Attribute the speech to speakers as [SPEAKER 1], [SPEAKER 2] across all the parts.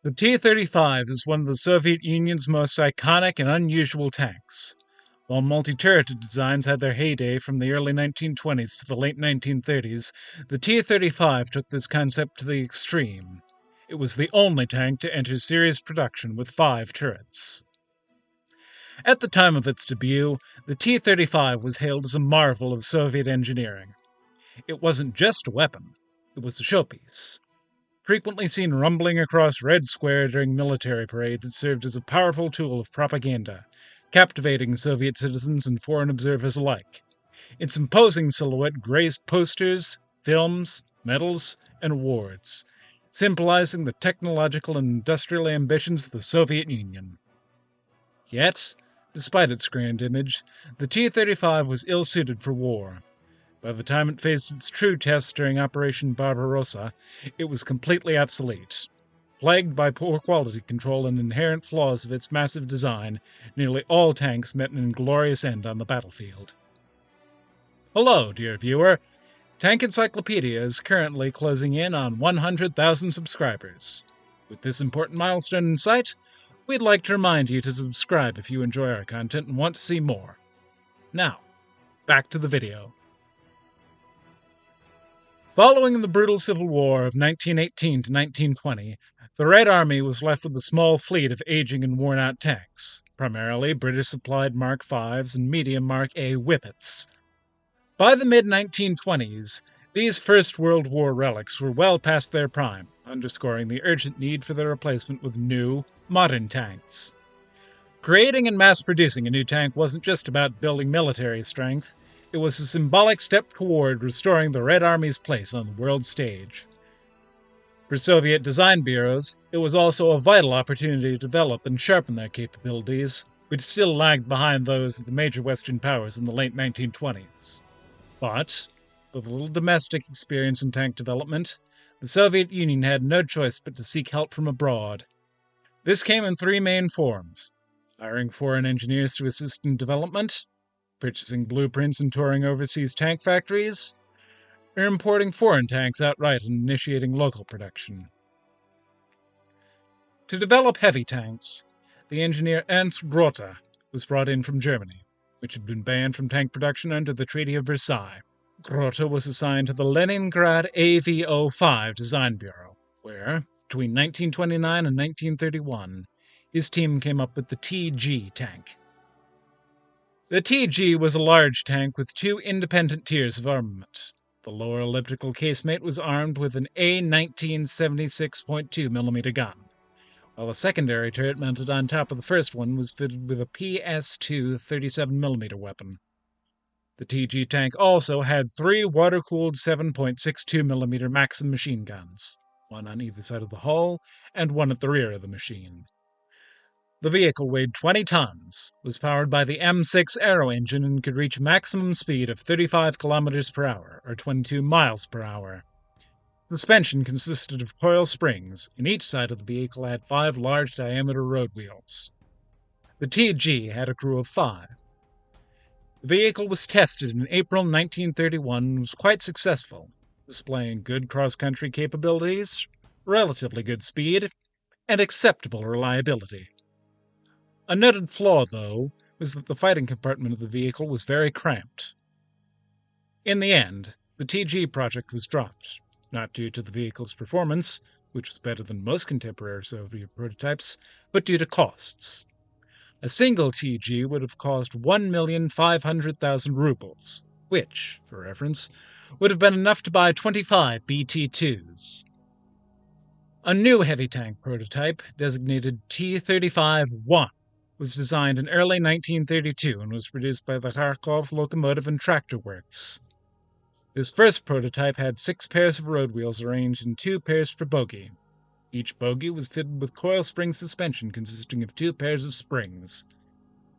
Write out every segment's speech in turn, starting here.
[SPEAKER 1] The T-35 is one of the Soviet Union's most iconic and unusual tanks. While multi-turreted designs had their heyday from the early 1920s to the late 1930s, the T-35 took this concept to the extreme. It was the only tank to enter series production with 5 turrets. At the time of its debut, the T-35 was hailed as a marvel of Soviet engineering. It wasn't just a weapon, it was a showpiece. Frequently seen rumbling across Red Square during military parades, it served as a powerful tool of propaganda, captivating Soviet citizens and foreign observers alike. Its imposing silhouette graced posters, films, medals, and awards, symbolizing the technological and industrial ambitions of the Soviet Union. Yet, despite its grand image, the T-35 was ill-suited for war. By the time it faced its true test during Operation Barbarossa, it was completely obsolete. Plagued by poor quality control and inherent flaws of its massive design, nearly all tanks met an inglorious end on the battlefield. Hello, dear viewer. Tank Encyclopedia is currently closing in on 100,000 subscribers. With this important milestone in sight, we'd like to remind you to subscribe if you enjoy our content and want to see more. Now, back to the video. Following the brutal Civil War of 1918 to 1920, the Red Army was left with a small fleet of aging and worn-out tanks, primarily British-supplied Mark V's and medium Mark A Whippets. By the mid-1920s, these First World War relics were well past their prime, underscoring the urgent need for their replacement with new, modern tanks. Creating and mass-producing a new tank wasn't just about building military strength. It was a symbolic step toward restoring the Red Army's place on the world stage. For Soviet design bureaus, it was also a vital opportunity to develop and sharpen their capabilities, which still lagged behind those of the major Western powers in the late 1920s. But, with a little domestic experience in tank development, the Soviet Union had no choice but to seek help from abroad. This came in 3 main forms: hiring foreign engineers to assist in development, purchasing blueprints and touring overseas tank factories, or importing foreign tanks outright and initiating local production. To develop heavy tanks, the engineer Ernst Rothe was brought in from Germany, which had been banned from tank production under the Treaty of Versailles. Rothe was assigned to the Leningrad AV-05 Design Bureau, where, between 1929 and 1931, his team came up with the TG tank. The TG was a large tank with 2 independent tiers of armament. The lower elliptical casemate was armed with an A19 76.2mm gun, while a secondary turret mounted on top of the first one was fitted with a PS2 37mm weapon. The TG tank also had 3 water-cooled 7.62mm Maxim machine guns, one on either side of the hull and one at the rear of the machine. The vehicle weighed 20 tons, was powered by the M6 aero engine, and could reach a maximum speed of 35 km per hour, or 22 miles per hour. Suspension consisted of coil springs, and each side of the vehicle had 5 large-diameter road wheels. The TG had a crew of 5. The vehicle was tested in April 1931 and was quite successful, displaying good cross-country capabilities, relatively good speed, and acceptable reliability. A noted flaw, though, was that the fighting compartment of the vehicle was very cramped. In the end, the TG project was dropped, not due to the vehicle's performance, which was better than most contemporary Soviet prototypes, but due to costs. A single TG would have cost 1,500,000 rubles, which, for reference, would have been enough to buy 25 BT-2s. A new heavy tank prototype, designated T-35A, was designed in early 1932 and was produced by the Kharkov Locomotive and Tractor Works. This first prototype had 6 pairs of road wheels arranged in 2 pairs per bogie. Each bogie was fitted with coil spring suspension consisting of 2 pairs of springs.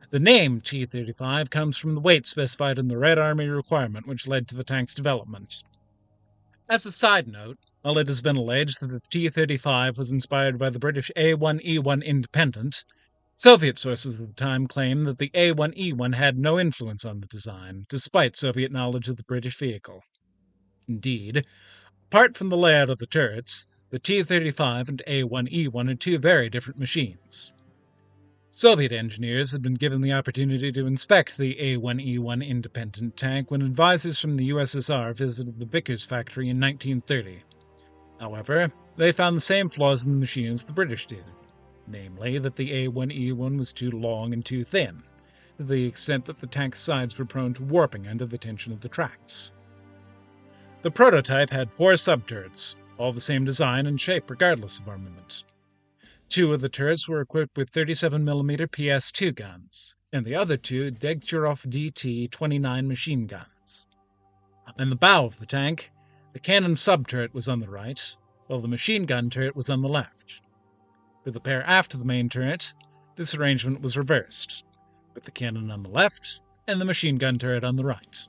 [SPEAKER 1] The name T-35 comes from the weight specified in the Red Army requirement, which led to the tank's development. As a side note, while it has been alleged that the T-35 was inspired by the British A1E1 Independent, Soviet sources at the time claimed that the A1E1 had no influence on the design, despite Soviet knowledge of the British vehicle. Indeed, apart from the layout of the turrets, The T-35 and A1E1 are two very different machines. Soviet engineers had been given the opportunity to inspect the A1E1 independent tank when advisors from the USSR visited the Vickers factory in 1930. However, they found the same flaws in the machine as the British did, namely that the A1E1 was too long and too thin, to the extent that the tank's sides were prone to warping under the tension of the tracks. The prototype had 4 sub-turrets, all the same design and shape regardless of armament. 2 of the turrets were equipped with 37mm PS2 guns, and the other 2 Degtyaryov DT-29 machine guns. In the bow of the tank, the cannon sub-turret was on the right, while the machine gun turret was on the left. For the pair aft of the main turret, this arrangement was reversed, with the cannon on the left and the machine gun turret on the right.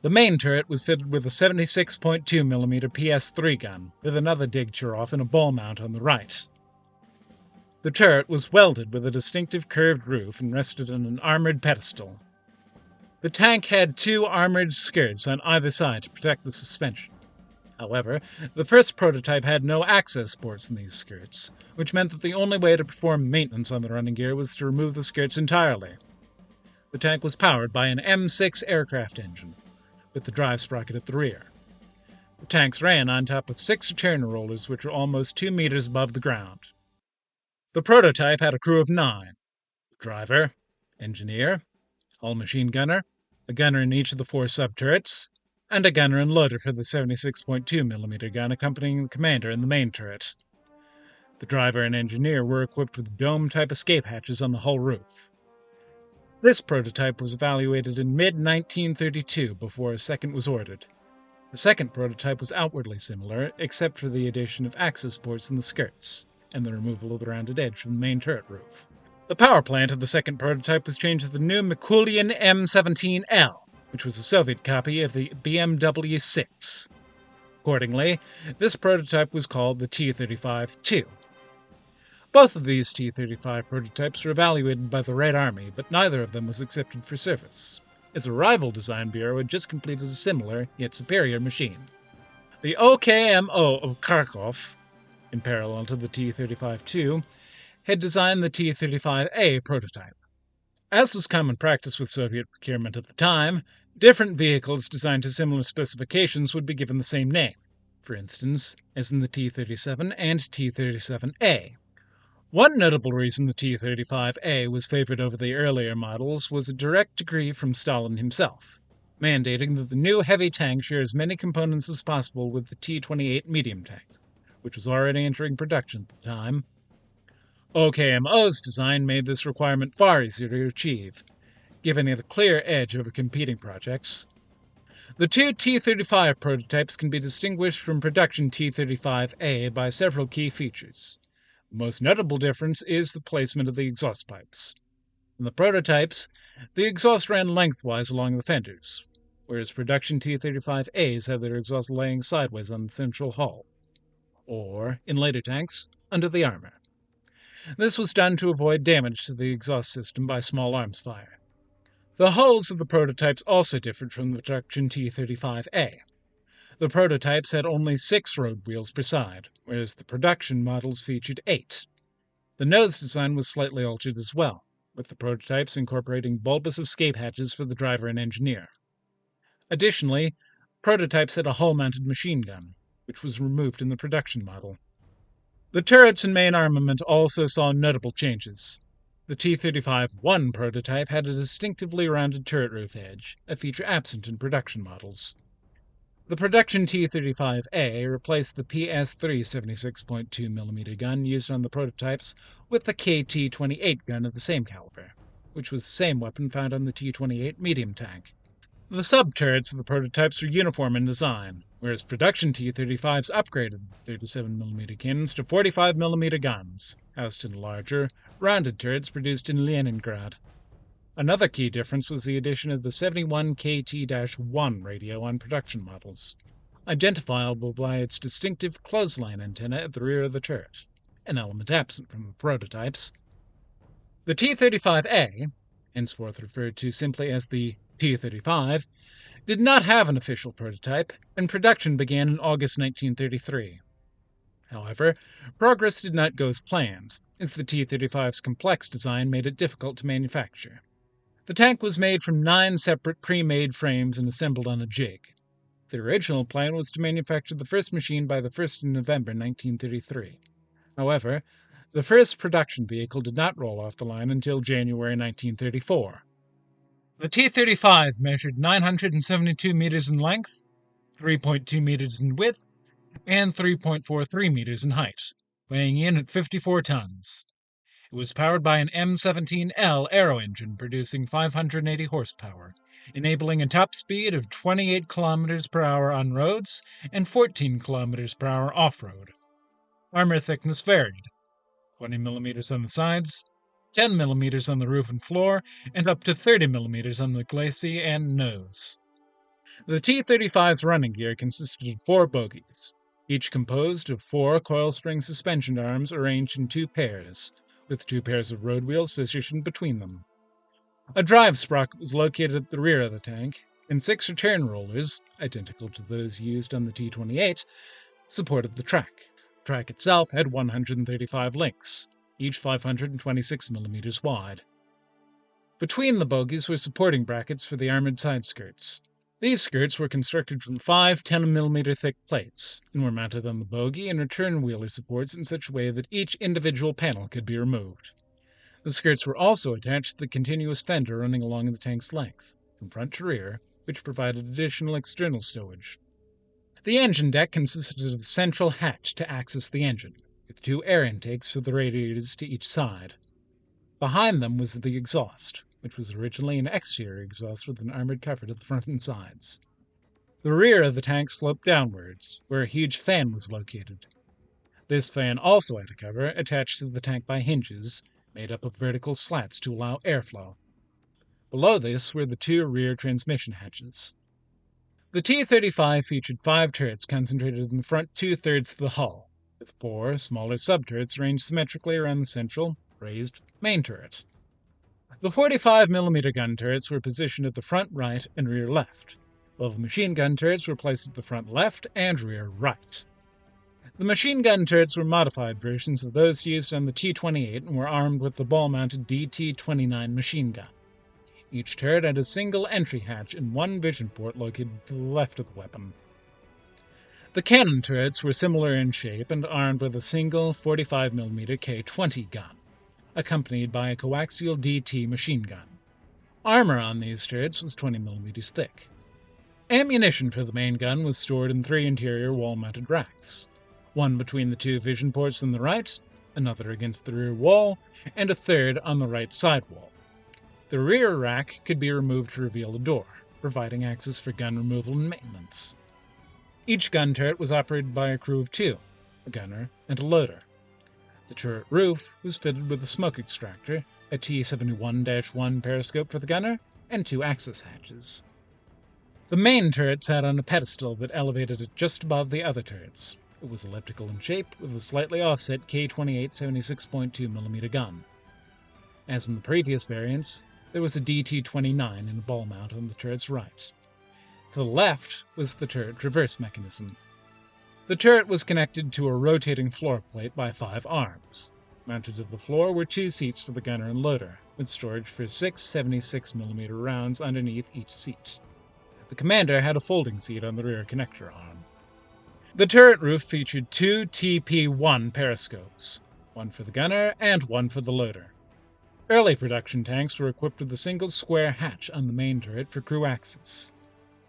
[SPEAKER 1] The main turret was fitted with a 76.2mm PS3 gun, with another Degtyaryov and a ball mount on the right. The turret was welded with a distinctive curved roof and rested on an armored pedestal. The tank had 2 armored skirts on either side to protect the suspension. However, the first prototype had no access ports in these skirts, which meant that the only way to perform maintenance on the running gear was to remove the skirts entirely. The tank was powered by an M6 aircraft engine, with the drive sprocket at the rear. The tanks ran on top of 6 return rollers which were almost 2 meters above the ground. The prototype had a crew of 9: driver, engineer, hull machine gunner, a gunner in each of the 4 sub-turrets, and a gunner and loader for the 76.2mm gun accompanying the commander in the main turret. The driver and engineer were equipped with dome-type escape hatches on the hull roof. This prototype was evaluated in mid-1932 before a second was ordered. The second prototype was outwardly similar, except for the addition of access ports in the skirts, and the removal of the rounded edge from the main turret roof. The power plant of the second prototype was changed to the new Mikulian M17L, which was a Soviet copy of the WWII. Accordingly, this prototype was called the T-35-2. Both of these T-35 prototypes were evaluated by the Red Army, but neither of them was accepted for service, as a rival design bureau had just completed a similar, yet superior machine. The OKMO of Kharkov, in parallel to the T-35-2, had designed the T-35A prototype. As was common practice with Soviet procurement at the time, different vehicles designed to similar specifications would be given the same name, for instance, as in the T-37 and T-37A. One notable reason the T-35A was favored over the earlier models was a direct decree from Stalin himself, mandating that the new heavy tank share as many components as possible with the T-28 medium tank, which was already entering production at the time. OKMO's design made this requirement far easier to achieve, giving it a clear edge over competing projects. The 2 T-35 prototypes can be distinguished from production T-35A by several key features. The most notable difference is the placement of the exhaust pipes. In the prototypes, the exhaust ran lengthwise along the fenders, whereas production T-35As had their exhaust laying sideways on the central hull, or, in later tanks, under the armor. This was done to avoid damage to the exhaust system by small arms fire. The hulls of the prototypes also differed from the production T-35A. The prototypes had only 6 road wheels per side, whereas the production models featured 8. The nose design was slightly altered as well, with the prototypes incorporating bulbous escape hatches for the driver and engineer. Additionally, prototypes had a hull-mounted machine gun, which was removed in the production model. The turrets and main armament also saw notable changes. The T-35-1 prototype had a distinctively rounded turret roof edge, a feature absent in production models. The production T-35A replaced the PS3 76.2mm gun used on the prototypes with the KT-28 gun of the same caliber, which was the same weapon found on the T-28 medium tank. The sub-turrets of the prototypes were uniform in design, whereas production T-35s upgraded the 37mm cannons to 45mm guns, housed in larger, rounded turrets produced in Leningrad. Another key difference was the addition of the 71KT-1 radio on production models, identifiable by its distinctive clothesline antenna at the rear of the turret, an element absent from the prototypes. The T-35A, henceforth referred to simply as the T-35, did not have an official prototype, and production began in August 1933. However, progress did not go as planned, as the T-35's complex design made it difficult to manufacture. The tank was made from 9 separate pre-made frames and assembled on a jig. The original plan was to manufacture the first machine by the 1st of November 1933. However, the first production vehicle did not roll off the line until January 1934. The T-35 measured 972 meters in length, 3.2 meters in width, and 3.43 meters in height, weighing in at 54 tons. It was powered by an M17L aero engine producing 580 horsepower, enabling a top speed of 28 kilometers per hour on roads and 14 kilometers per hour off-road. Armor thickness varied: 20 millimeters on the sides, 10 millimeters on the roof and floor, and up to 30 millimeters on the glacis and nose. The T-35's running gear consisted of 4 bogies, each composed of 4 coil spring suspension arms arranged in 2 pairs, with 2 pairs of road wheels positioned between them. A drive sprocket was located at the rear of the tank, and 6 return rollers, identical to those used on the T-28, supported the track. The track itself had 135 links, each 526 millimeters wide. Between the bogies were supporting brackets for the armored side skirts. These skirts were constructed from 5 10mm thick plates, and were mounted on the bogie and return wheeler supports in such a way that each individual panel could be removed. The skirts were also attached to the continuous fender running along the tank's length, from front to rear, which provided additional external stowage. The engine deck consisted of a central hatch to access the engine, with 2 air intakes for the radiators to each side. Behind them was the exhaust, which was originally an exterior exhaust with an armored cover to the front and sides. The rear of the tank sloped downwards, where a huge fan was located. This fan also had a cover attached to the tank by hinges, made up of vertical slats to allow airflow. Below this were the 2 rear transmission hatches. The T-35 featured 5 turrets concentrated in the front 2/3 of the hull, with 4 smaller sub-turrets arranged symmetrically around the central, raised main turret. The 45mm gun turrets were positioned at the front right and rear left, while the machine gun turrets were placed at the front left and rear right. The machine gun turrets were modified versions of those used on the T-28 and were armed with the ball-mounted DT-29 machine gun. Each turret had a single entry hatch and 1 vision port located to the left of the weapon. The cannon turrets were similar in shape and armed with a single 45mm K-20 gun, accompanied by a coaxial DT machine gun. Armor on these turrets was 20mm thick. Ammunition for the main gun was stored in 3 interior wall-mounted racks, 1 between the 2 vision ports on the right, another against the rear wall, and a 3rd on the right side wall. The rear rack could be removed to reveal a door, providing access for gun removal and maintenance. Each gun turret was operated by a crew of 2, a gunner and a loader. The turret roof was fitted with a smoke extractor, a T-71-1 periscope for the gunner, and 2 access hatches. The main turret sat on a pedestal that elevated it just above the other turrets. It was elliptical in shape, with a slightly offset K-28 76.2mm gun. As in the previous variants, there was a DT-29 in a ball mount on the turret's right. To the left was the turret reverse mechanism. The turret was connected to a rotating floor plate by 5 arms. Mounted to the floor were 2 seats for the gunner and loader, with storage for 6 76mm rounds underneath each seat. The commander had a folding seat on the rear connector arm. The turret roof featured 2 TP-1 periscopes, 1 for the gunner and 1 for the loader. Early production tanks were equipped with a single square hatch on the main turret for crew access.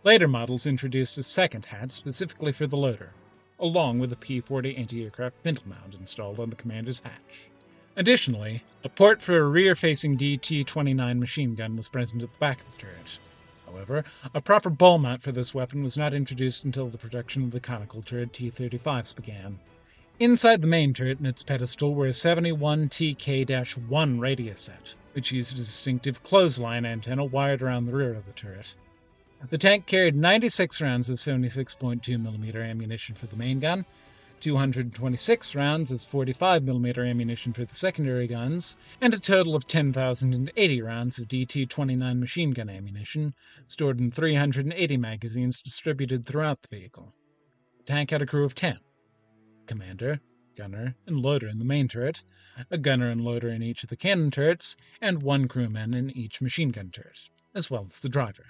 [SPEAKER 1] Later models introduced a second hatch specifically for the loader, along with a P-40 anti-aircraft pintle mount installed on the commander's hatch. Additionally, a port for a rear-facing DT-29 machine gun was present at the back of the turret. However, a proper ball mount for this weapon was not introduced until the production of the conical turret T-35s began. Inside the main turret and its pedestal were a 71 TK-1 radio set, which used a distinctive clothesline antenna wired around the rear of the turret. The tank carried 96 rounds of 76.2mm ammunition for the main gun, 226 rounds of 45mm ammunition for the secondary guns, and a total of 10,080 rounds of DT-29 machine gun ammunition, stored in 380 magazines distributed throughout the vehicle. The tank had a crew of 10. Commander, gunner and loader in the main turret, a gunner and loader in each of the cannon turrets, and one crewman in each machine gun turret, as well as the driver.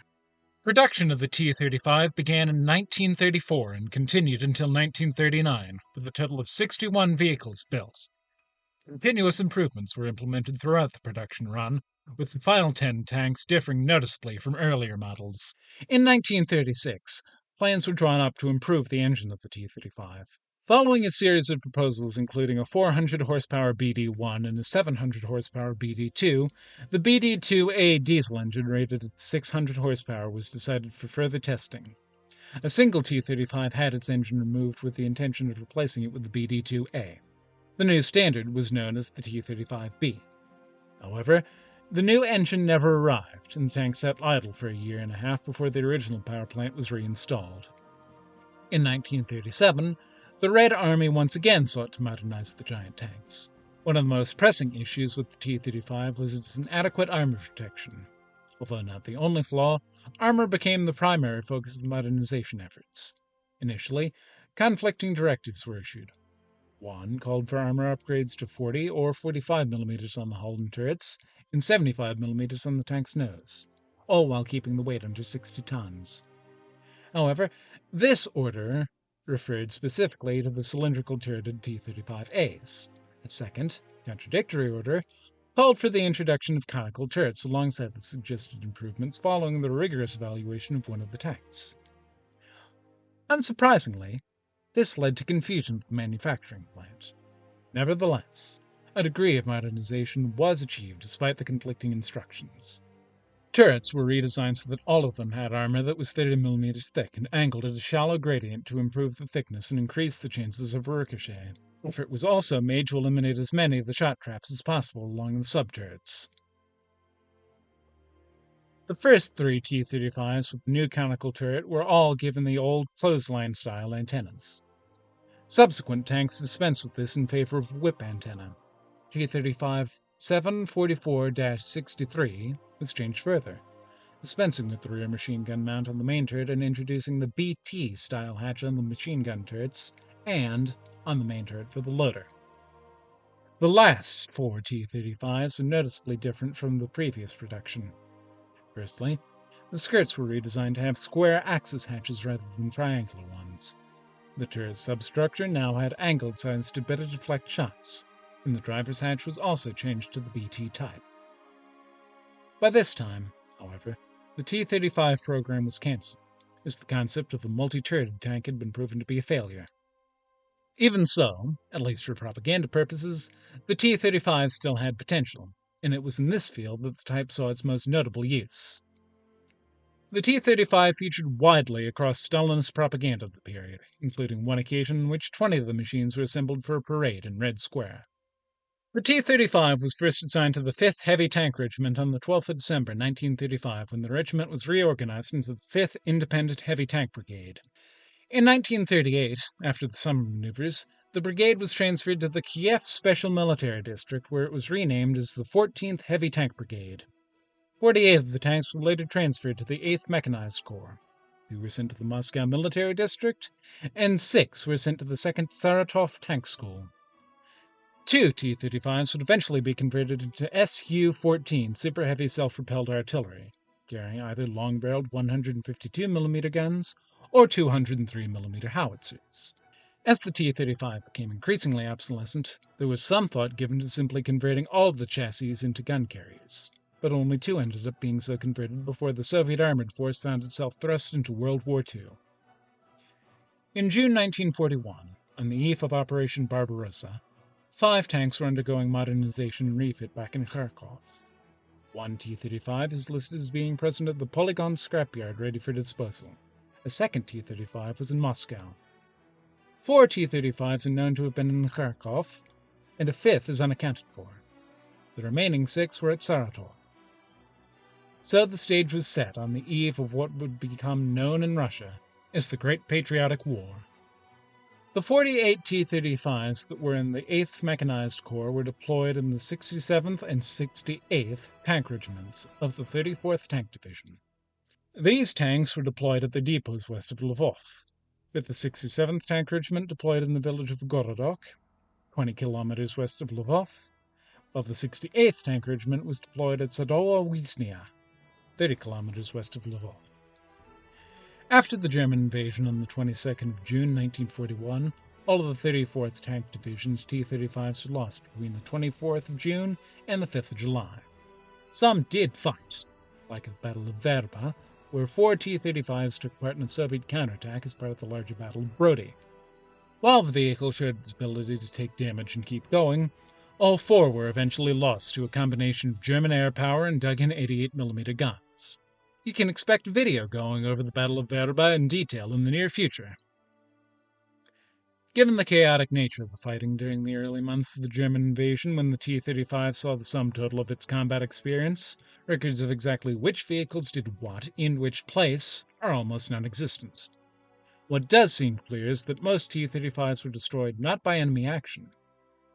[SPEAKER 1] Production of the T-35 began in 1934 and continued until 1939, with a total of 61 vehicles built. Continuous improvements were implemented throughout the production run, with the final 10 tanks differing noticeably from earlier models. In 1936, plans were drawn up to improve the engine of the T-35. Following a series of proposals including a 400 horsepower BD-1 and a 700 horsepower BD-2, the BD-2A diesel engine rated at 600 horsepower was decided for further testing. A single T-35 had its engine removed with the intention of replacing it with the BD-2A. The new standard was known as the T-35B. However, the new engine never arrived, and the tank sat idle for a year and a half before the original power plant was reinstalled. In 1937, the Red Army once again sought to modernize the giant tanks. One of the most pressing issues with the T-35 was its inadequate armor protection. Although not the only flaw, armor became the primary focus of modernization efforts. Initially, conflicting directives were issued. One called for armor upgrades to 40 or 45 mm on the hull and turrets, and 75 mm on the tank's nose, all while keeping the weight under 60 tons. However, this order referred specifically to the cylindrical turreted T-35As. A second, contradictory order called for the introduction of conical turrets alongside the suggested improvements following the rigorous evaluation of one of the tanks. Unsurprisingly, this led to confusion at the manufacturing plant. Nevertheless, a degree of modernization was achieved despite the conflicting instructions. Turrets were redesigned so that all of them had armor that was 30 mm thick and angled at a shallow gradient to improve the thickness and increase the chances of ricochet. Effort was also made to eliminate as many of the shot traps as possible along the sub-turrets. The first 3 T-35s with the new conical turret were all given the old clothesline-style antennas. Subsequent tanks dispensed with this in favor of whip antenna. T-35 744-63 was changed further, dispensing with the rear machine gun mount on the main turret and introducing the BT-style hatch on the machine gun turrets and on the main turret for the loader. The last 4 T-35s were noticeably different from the previous production. Firstly, the skirts were redesigned to have square axis hatches rather than triangular ones. The turret substructure now had angled sides to better deflect shots, and the driver's hatch was also changed to the BT type. By this time, however, the T-35 program was cancelled, as the concept of a multi-turreted tank had been proven to be a failure. Even so, at least for propaganda purposes, the T-35 still had potential, and it was in this field that the type saw its most notable use. The T-35 featured widely across Stalinist propaganda of the period, including one occasion in which 20 of the machines were assembled for a parade in Red Square. The T-35 was first assigned to the 5th Heavy Tank Regiment on the 12th of December 1935 when the regiment was reorganized into the 5th Independent Heavy Tank Brigade. In 1938, after the summer maneuvers, the brigade was transferred to the Kiev Special Military District, where it was renamed as the 14th Heavy Tank Brigade. 48 of the tanks were later transferred to the 8th Mechanized Corps. 2 were sent to the Moscow Military District, and 6 were sent to the 2nd Saratov Tank School. 2 T-35s would eventually be converted into Su-14 super heavy self-propelled artillery, carrying either long-barreled 152mm guns or 203mm howitzers. As the T-35 became increasingly obsolescent, there was some thought given to simply converting all of the chassis into gun carriers, but only 2 ended up being so converted before the Soviet armored force found itself thrust into World War II. In June 1941, on the eve of Operation Barbarossa, 5 tanks were undergoing modernization and refit back in Kharkov. 1 T-35 is listed as being present at the Polygon scrapyard ready for disposal. A second T-35 was in Moscow. 4 T-35s are known to have been in Kharkov, and a 5th is unaccounted for. The remaining 6 were at Saratov. So the stage was set on the eve of what would become known in Russia as the Great Patriotic War. The 48 T-35s that were in the 8th Mechanized Corps were deployed in the 67th and 68th Tank Regiments of the 34th Tank Division. These tanks were deployed at the depots west of Lvov, with the 67th Tank Regiment deployed in the village of Gorodok, 20 kilometers west of Lvov, while the 68th Tank Regiment was deployed at WWII, 30 kilometers west of Lvov. After the German invasion on the 22nd of June 1941, all of the 34th Tank Division's T-35s were lost between the 24th of June and the 5th of July. Some did fight, like at the Battle of Verba, where 4 T-35s took part in a Soviet counterattack as part of the larger Battle of Brody. While the vehicle showed its ability to take damage and keep going, all 4 were eventually lost to a combination of German air power and dug-in 88mm guns. You can expect a video going over the Battle of Verba in detail in the near future. Given the chaotic nature of the fighting during the early months of the German invasion when the T-35 saw the sum total of its combat experience, records of exactly which vehicles did what in which place are almost non-existent. What does seem clear is that most T-35s were destroyed not by enemy action,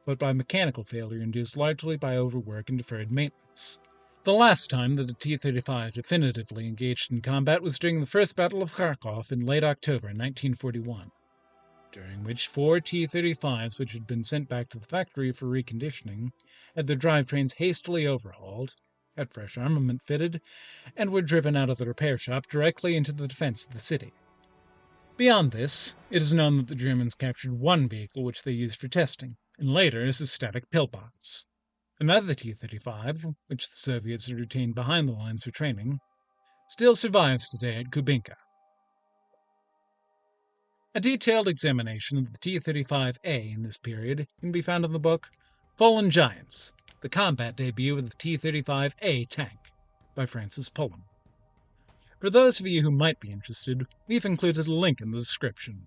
[SPEAKER 1] but by mechanical failure induced largely by overwork and deferred maintenance. The last time that a T-35 definitively engaged in combat was during the First Battle of Kharkov in late October 1941. During which 4 T-35s which had been sent back to the factory for reconditioning had their drivetrains hastily overhauled, had fresh armament fitted, and were driven out of the repair shop directly into the defense of the city. Beyond this, it is known that the Germans captured one vehicle which they used for testing, and later as a static pillbox. Another T-35, which the Soviets had retained behind the lines for training, still survives today at Kubinka. A detailed examination of the T-35A in this period can be found in the book Fallen Giants, the combat debut of the T-35A tank, by Francis Pullen. For those of you who might be interested, we've included a link in the description.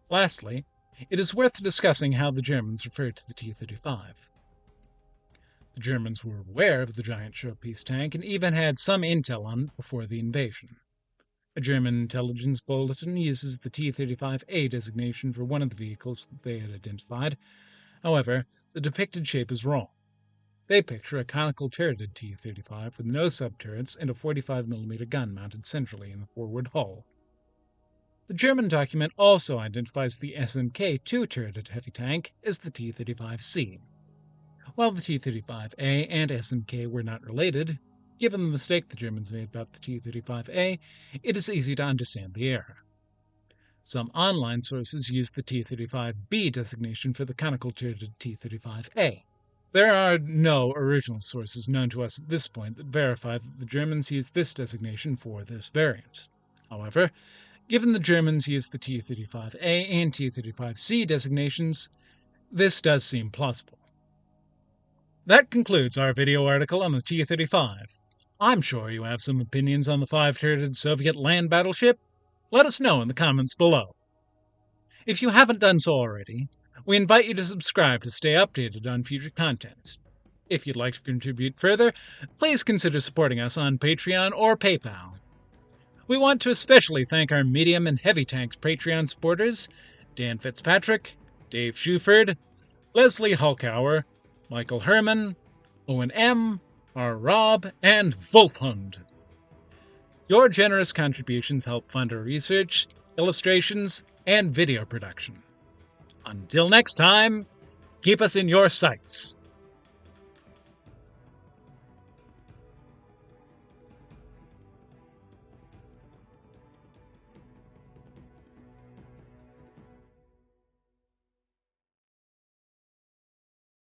[SPEAKER 1] Lastly, it is worth discussing how the Germans referred to the T-35. The Germans were aware of the giant Showpiece tank and even had some intel on it before the invasion. A German intelligence bulletin uses the T-35A designation for one of the vehicles that they had identified. However, the depicted shape is wrong. They picture a conical turreted T-35 with no subturrets and a 45mm gun mounted centrally in the forward hull. The German document also identifies the SMK-2 turreted heavy tank as the T-35C. While the T-35A and SMK were not related, given the mistake the Germans made about the T-35A, it is easy to understand the error. Some online sources use the T-35B designation for the conical turreted T-35A. There are no original sources known to us at this point that verify that the Germans used this designation for this variant. However, given the Germans used the T-35A and T-35C designations, this does seem plausible. That concludes our video article on the T-35. I'm sure you have some opinions on the 5-turreted Soviet land battleship. Let us know in the comments below. If you haven't done so already, we invite you to subscribe to stay updated on future content. If you'd like to contribute further, please consider supporting us on Patreon or PayPal. We want to especially thank our medium and heavy tanks Patreon supporters, Dan Fitzpatrick, Dave Shuford, Leslie Hulkauer, Michael Herman, Owen M., R. Rob, and Wolfhund. Your generous contributions help fund our research, illustrations, and video production. Until next time, keep us in your sights.